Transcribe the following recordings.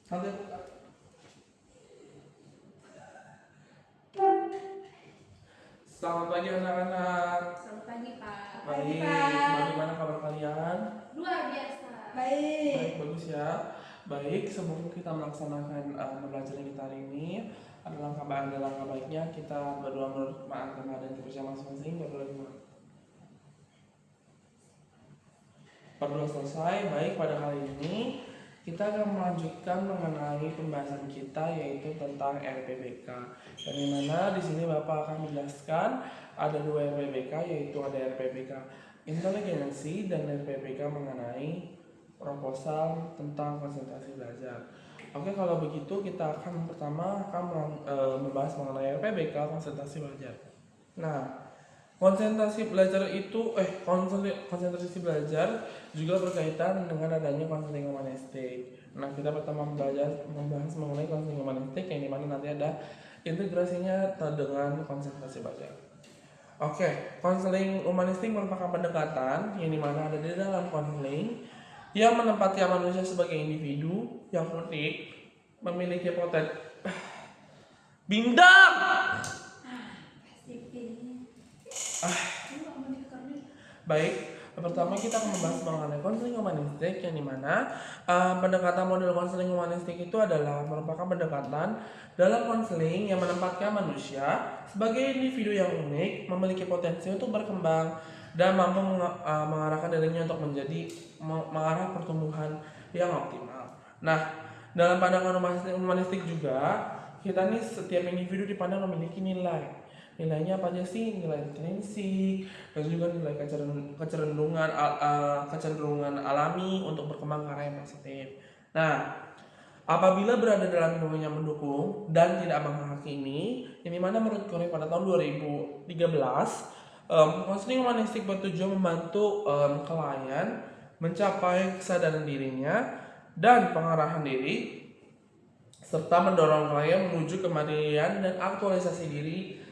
Nanti buka. Selamat pagi anak-anak. Selamat pagi, Pak. Baik, bagaimana kabar kalian? Luar biasa. Baik, bagus ya. Baik, sebelum kita melaksanakan pembelajaran kita hari ini, ada langkah baiknya kita berdoa menurut agama dan kepercayaan masing-masing. Berdoa dulu. Berdoa selesai. Baik, pada kali ini kita akan melanjutkan mengenai pembahasan kita yaitu tentang RPBK. Yang dimana di sini Bapak akan menjelaskan ada dua RPBK, yaitu ada RPBK inteligensi dan RPBK mengenai proposal tentang konsentrasi belajar. Oke, kalau begitu kita akan membahas mengenai RPBK konsentrasi belajar. Nah, konsentrasi belajar juga berkaitan dengan adanya konseling humanistik. Nah, kita pertama membahas mengenai konseling humanistik yang dimana nanti ada integrasinya dengan konsentrasi belajar. Oke, konseling humanistik merupakan pendekatan yang dimana ada di dalam konseling yang menempatkan manusia sebagai individu yang unik, memiliki potensi bindang. Baik, pertama kita akan membahas mengenai konseling humanistik yang dimana pendekatan model konseling humanistik itu adalah merupakan pendekatan dalam konseling yang menempatkan manusia sebagai individu yang unik, memiliki potensi untuk berkembang dan mampu mengarahkan dirinya untuk mengarah pertumbuhan yang optimal. Nah, dalam pandangan humanistik juga kita nih setiap individu dipandang memiliki nilai. Nilainya apa aja sih? Nilai intrinsik dan juga nilai kecenderungan alami untuk berkembang ke arah yang positif. Nah, apabila berada dalam lingkungan yang mendukung dan tidak menghakimi, ini mana menurut Korea pada tahun 2013, konseling humanistik bertujuan membantu klien mencapai kesadaran dirinya dan pengarahan diri serta mendorong klien menuju kemandirian dan aktualisasi diri.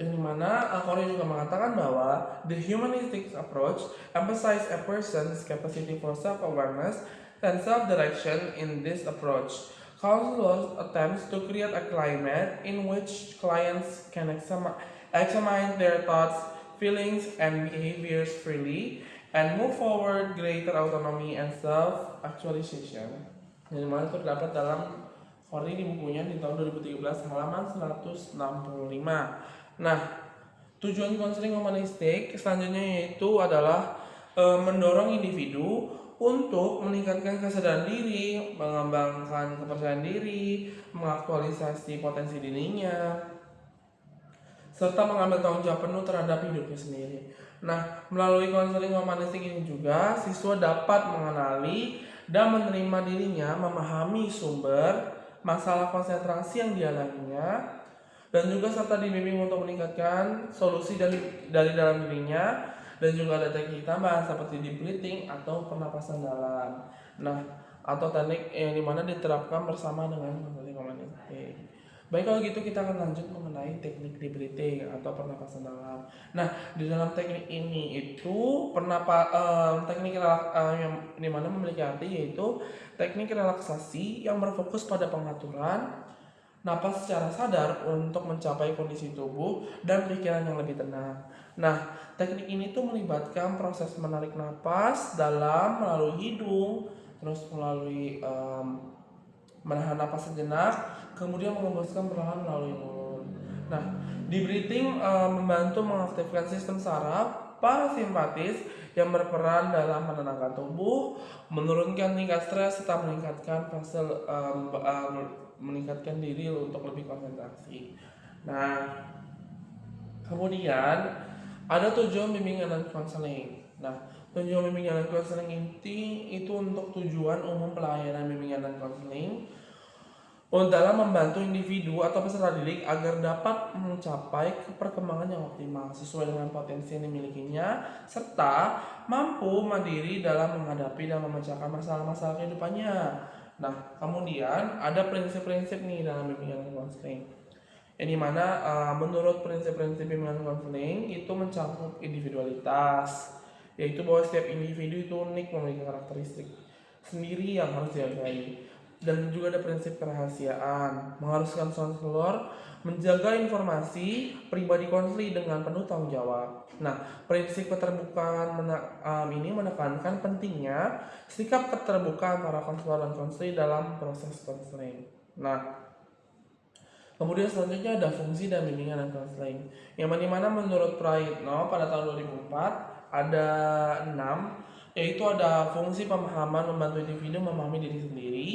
Yang dimana Korea juga mengatakan bahwa the humanistic approach emphasize a person's capacity for self-awareness and self-direction. In this approach, counselors attempts to create a climate in which clients can examine their thoughts, feelings, and behaviors freely and move forward greater autonomy and self-actualization. Yang dimana terdapat dalam Korea di bukunya di tahun 2013 halaman 165. Nah, tujuan konseling humanistik selanjutnya yaitu adalah mendorong individu untuk meningkatkan kesadaran diri, mengembangkan kepercayaan diri, mengaktualisasi potensi dirinya, serta mengambil tanggung jawab penuh terhadap hidupnya sendiri. Nah, melalui konseling humanistik ini juga siswa dapat mengenali dan menerima dirinya, memahami sumber masalah konsentrasi yang dialaminya, dan juga serta dibimbing untuk meningkatkan solusi dari dalam dirinya. Dan juga ada teknik tambahan seperti deep breathing atau pernapasan dalam. Nah, atau teknik yang dimana diterapkan bersama dengan konseling humanistik. Baik, kalau gitu kita akan lanjut mengenai teknik deep breathing atau pernapasan dalam. Nah, di dalam teknik ini itu teknik yang dimana memiliki arti yaitu teknik relaksasi yang berfokus pada pengaturan napas secara sadar untuk mencapai kondisi tubuh dan pikiran yang lebih tenang. Nah, teknik ini tuh melibatkan proses menarik napas dalam melalui hidung, terus melalui menahan napas sejenak, kemudian mengembuskan perlahan melalui mulut. Nah, deep breathing membantu mengaktifkan sistem saraf parasimpatis yang berperan dalam menenangkan tubuh, menurunkan tingkat stres serta meningkatkan diri untuk lebih konsentrasi. Nah, kemudian ada tujuan bimbingan dan konseling. Nah, tujuan bimbingan dan konseling itu untuk tujuan umum pelayanan bimbingan dan konseling dalam membantu individu atau peserta didik agar dapat mencapai perkembangan yang optimal sesuai dengan potensi yang dimilikinya serta mampu mandiri dalam menghadapi dan memecahkan masalah-masalah kehidupannya. Nah, kemudian ada prinsip-prinsip nih dalam bimbingan dan konseling. Yang dimana menurut prinsip-prinsip bimbingan dan konseling itu mencakup individualitas, yaitu bahwa setiap individu itu unik, memiliki karakteristik sendiri yang harus dihargai. dan juga ada prinsip kerahasiaan, mengharuskan konselor menjaga informasi pribadi konseling dengan penuh tanggung jawab. Nah, prinsip keterbukaan ini menekankan pentingnya sikap keterbukaan para konselor dan konseling dalam proses konseling. Nah, kemudian selanjutnya ada fungsi dan bimbingan dan konseling. Yang mana menurut Praitno pada tahun 2004 ada 6, yaitu ada fungsi pemahaman membantu individu memahami diri sendiri.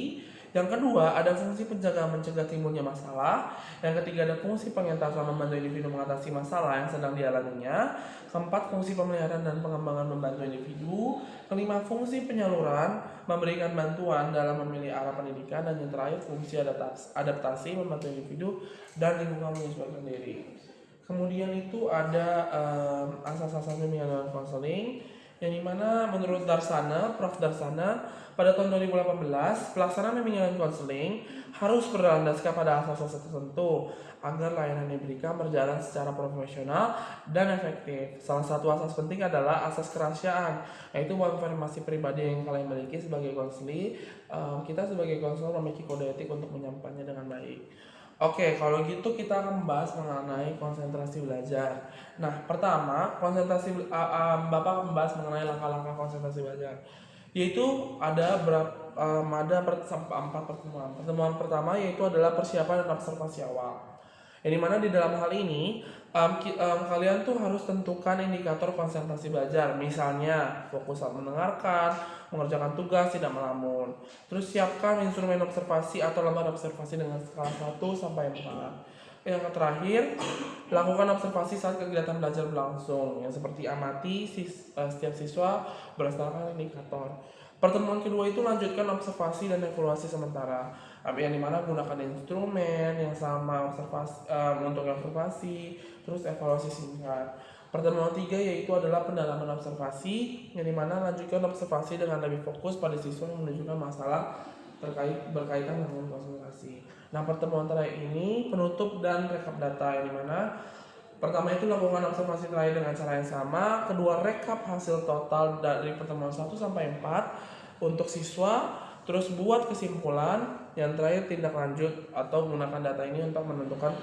Yang kedua ada fungsi pencegahan mencegah timbulnya masalah. Yang ketiga ada fungsi pengentasan membantu individu mengatasi masalah yang sedang dialaminya. Keempat, fungsi pemeliharaan dan pengembangan membantu individu. Kelima, fungsi penyaluran memberikan bantuan dalam memilih arah pendidikan. Dan yang terakhir, fungsi adaptasi membantu individu dan lingkungan menyesuaikan diri. Kemudian itu ada asas-asas bimbingan dan konseling, yang dimana menurut Prof. Darsana pada tahun 2018 pelaksanaan bimbingan dan konseling harus berlandaskan pada asas-asas tertentu agar layanan yang diberikan berjalan secara profesional dan efektif. Salah satu asas penting adalah asas kerahasiaan, yaitu bahwa informasi pribadi yang kalian miliki sebagai konseling, kita sebagai konselor memiliki kode etik untuk menyampaikannya dengan baik. Oke, kalau gitu kita akan membahas mengenai konsentrasi belajar. Nah, pertama, Bapak membahas mengenai langkah-langkah konsentrasi belajar. Yaitu ada empat pertemuan. Pertemuan pertama yaitu adalah persiapan dan observasi awal. Yang dimana di dalam hal ini kalian tuh harus tentukan indikator konsentrasi belajar. Misalnya fokus saat mendengarkan, mengerjakan tugas, tidak melamun. Terus siapkan instrumen observasi atau lembar observasi dengan skala 1 sampai 4. Yang terakhir, lakukan observasi saat kegiatan belajar berlangsung, yang seperti amati setiap siswa berdasarkan indikator. Pertemuan kedua itu lanjutkan observasi dan evaluasi sementara, yang dimana gunakan instrumen yang sama untuk observasi, terus evaluasi singkat. Pertemuan tiga yaitu adalah pendalaman observasi, yang dimana lanjutkan observasi dengan lebih fokus pada siswa yang menunjukkan masalah berkaitan dengan konsentrasi. Nah, pertemuan terakhir ini penutup dan rekap data, yang dimana pertama itu lakukan observasi terakhir dengan cara yang sama, kedua rekap hasil total dari pertemuan 1 sampai 4 untuk siswa, terus buat kesimpulan, yang terakhir tindak lanjut atau menggunakan data ini untuk menentukan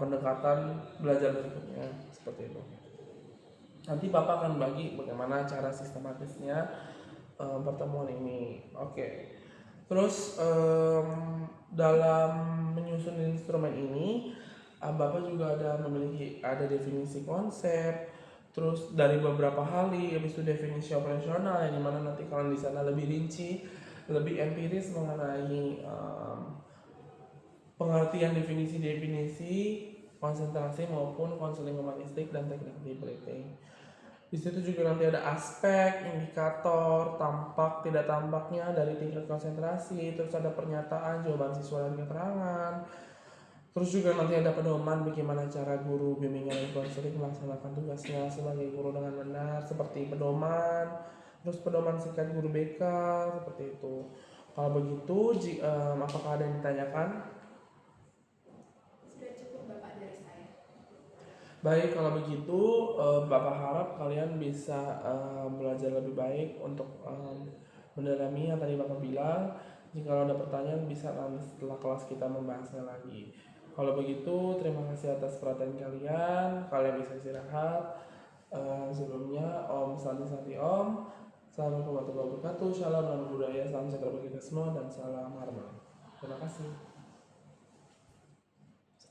pendekatan belajar berikutnya, seperti itu. Nanti Bapak akan bagi bagaimana cara sistematisnya pertemuan ini. Oke. Terus dalam menyusun instrumen ini Bapak juga ada definisi konsep, terus dari beberapa hali, habis itu definisi operasional, yang dimana nanti kalian di sana lebih rinci, lebih empiris mengenai pengertian definisi konsentrasi maupun konseling humanistik dan teknik deep breathing. Di situ juga nanti ada aspek, indikator, tampak, tidak tampaknya dari tingkat konsentrasi, terus ada pernyataan, jawaban siswa dan keterangan. Terus juga nanti ada pedoman bagaimana cara guru bimbingan dan konseling melaksanakan tugasnya sebagai guru dengan benar, seperti pedoman, terus pedoman singkat guru BK, seperti itu. Kalau begitu, apakah ada yang ditanyakan? Sudah cukup Bapak dari saya. Baik, kalau begitu Bapak harap kalian bisa belajar lebih baik untuk mendalami yang tadi Bapak bilang. Jika ada pertanyaan bisa nanti setelah kelas kita membahasnya lagi. Kalau begitu, terima kasih atas perhatian kalian. Kalian bisa istirahat. Sebelumnya, Om Santi Om. Assalamualaikum warahmatullahi wabarakatuh. Shalom, namo buddhaya, salam sejahtera bagi kita semua, dan salam harmoni. Terima kasih.